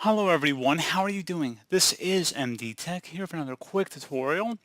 Hello everyone, how are you doing? This is MD Tech here for another quick tutorial.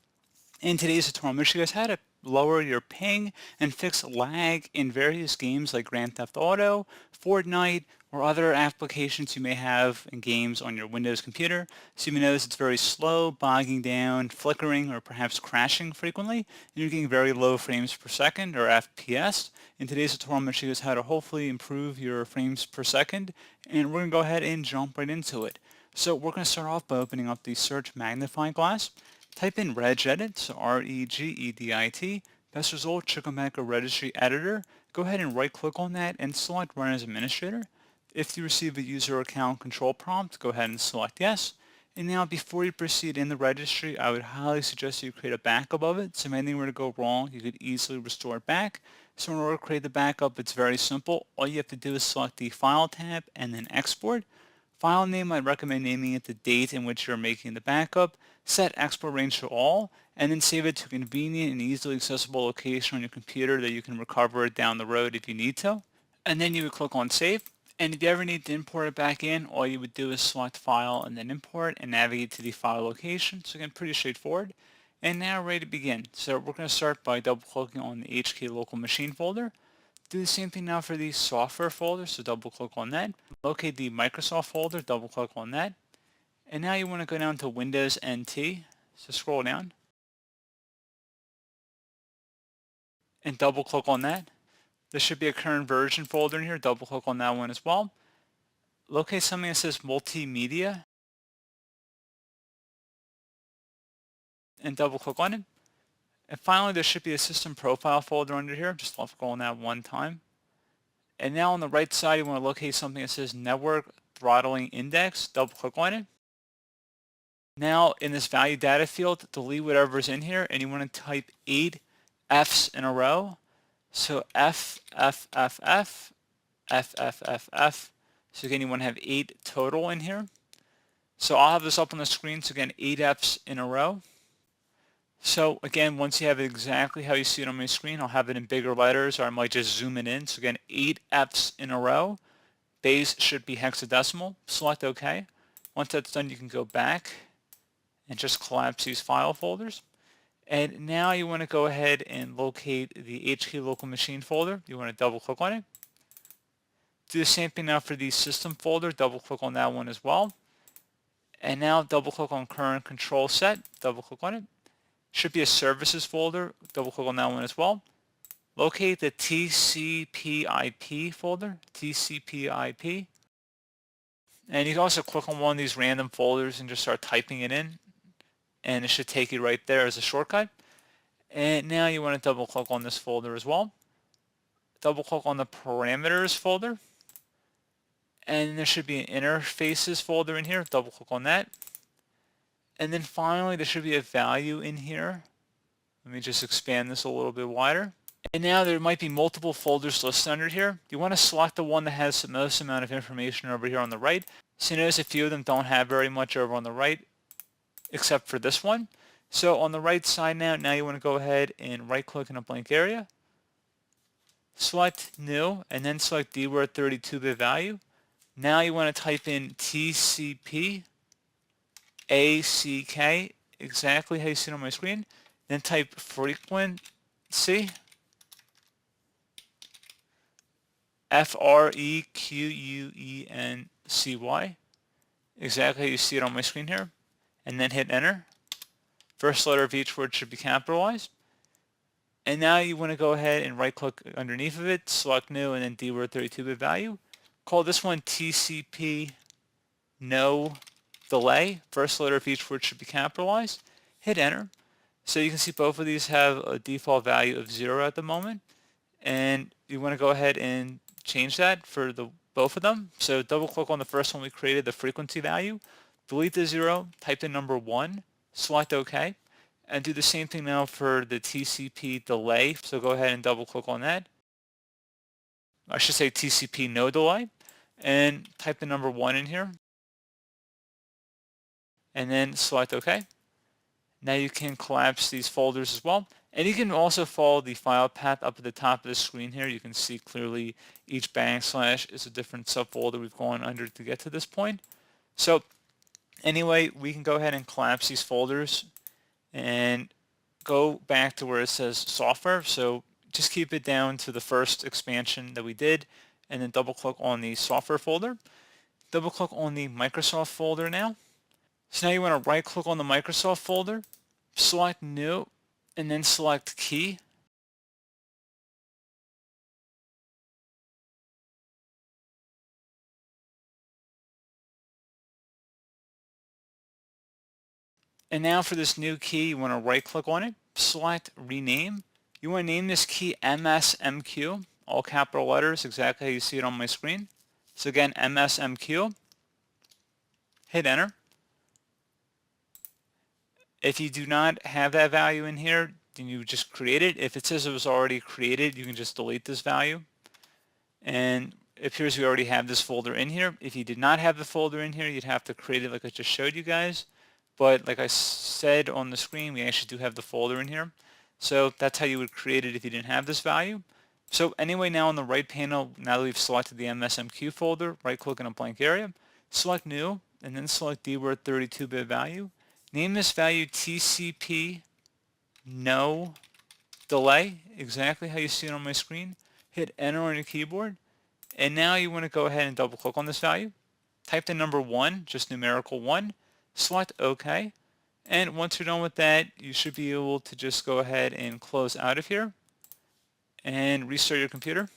In today's tutorial, I'm going to show you guys how to lower your ping and fix lag in various games like Grand Theft Auto, Fortnite, or other applications you may have in games on your Windows computer. So you may notice it's very slow, bogging down, flickering, or perhaps crashing frequently, and you're getting very low frames per second, or FPS. In today's tutorial, I'm going to show you guys how to hopefully improve your frames per second, and we're going to go ahead and jump right into it. So we're going to start off by opening up the search magnifying glass. Type in Regedit, so R-E-G-E-D-I-T. Best result should come back a Registry Editor. Go ahead and right click on that and select Run as Administrator. If you receive a user account control prompt, go ahead and select Yes. And now before you proceed in the registry, I would highly suggest you create a backup of it. So if anything were to go wrong, you could easily restore it back. So in order to create the backup, it's very simple. All you have to do is select the File tab and then Export. File name, I'd recommend naming it the date in which you're making the backup. Set export range to all, and then save it to a convenient and easily accessible location on your computer that you can recover it down the road if you need to. And then you would click on Save. And if you ever need to import it back in, all you would do is select File and then Import and navigate to the file location. So again, pretty straightforward. And now ready to begin. So we're going to start by double clicking on the HK local machine folder. Do the same thing now for the software folder, so double click on that. Locate the Microsoft folder, double click on that. And now you want to go down to Windows NT, so scroll down. And double click on that. There should be a current version folder in here, double click on that one as well. Locate something that says Multimedia. And double click on it. And finally, there should be a system profile folder under here. Just left click on that one time. And now on the right side, you want to locate something that says Network Throttling Index. Double click on it. Now in this value data field, delete whatever's in here, and you want to type 8 F's in a row. So F, F, F, F, F, F, F, F. So again, you want to have 8 total in here. So I'll have this up on the screen. So again, 8 F's in a row. So again, once you have it exactly how you see it on my screen, I'll have it in bigger letters, or I might just zoom it in. So again, 8 F's in a row. Base should be hexadecimal. Select OK. Once that's done, you can go back and just collapse these file folders. And now you want to go ahead and locate the HK local machine folder. You want to double click on it. Do the same thing now for the system folder. Double click on that one as well. And now double click on current control set. Double click on it. Should be a services folder. Double click on that one as well. Locate the TCPIP folder. TCPIP. And you can also click on one of these random folders and just start typing it in. And it should take you right there as a shortcut. And now you want to double click on this folder as well. Double click on the parameters folder. And there should be an interfaces folder in here. Double click on that. And then finally, there should be a value in here. Let me just expand this a little bit wider. And now there might be multiple folders listed under here. You want to select the one that has the most amount of information over here on the right. So you notice a few of them don't have very much over on the right, except for this one. So on the right side now you want to go ahead and right click in a blank area. Select new and then select DWORD 32-bit value. Now you want to type in TCP ACK, exactly how you see it on my screen. Then type frequency, FREQUENCY, exactly how you see it on my screen here. And then hit enter. First letter of each word should be capitalized. And now you want to go ahead and right click underneath of it, select new, and then DWORD 32-bit value. Call this one TCP No Delay. First letter of each word should be capitalized. Hit enter. So you can see both of these have a default value of 0 at the moment. And you want to go ahead and change that for both of them. So double click on the first one we created, the frequency value. Delete the 0, type in number 1, select OK, and do the same thing now for the TCP delay. So go ahead and double click on that. I should say TCP No Delay, and type the number 1 in here, and then select OK. Now you can collapse these folders as well. And you can also follow the file path up at the top of the screen here. You can see clearly each / is a different subfolder we've gone under to get to this point. So anyway, we can go ahead and collapse these folders and go back to where it says software. So just keep it down to the first expansion that we did, and then double click on the software folder. Double click on the Microsoft folder now. So now you want to right click on the Microsoft folder, select new, and then select key. And now for this new key, you want to right click on it, select rename. You want to name this key MSMQ, all capital letters, exactly how you see it on my screen. So again, MSMQ, hit enter. If you do not have that value in here, then you just create it. If it says it was already created, you can just delete this value. And it appears we already have this folder in here. If you did not have the folder in here, you'd have to create it like I just showed you guys. But like I said on the screen, we actually do have the folder in here. So that's how you would create it if you didn't have this value. So anyway, now on the right panel, now that we've selected the MSMQ folder, right click in a blank area, select new, and then select DWORD 32-bit value. Name this value TCP No Delay, exactly how you see it on my screen. Hit enter on your keyboard. And now you want to go ahead and double click on this value. Type the number 1, just numerical 1. Select OK. And once you're done with that, you should be able to just go ahead and close out of here and restart your computer.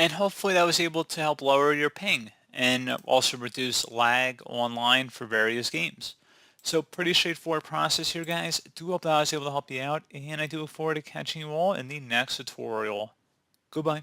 And hopefully that was able to help lower your ping and also reduce lag online for various games. So pretty straightforward process here, guys. Do hope that I was able to help you out, and I do look forward to catching you all in the next tutorial. Goodbye.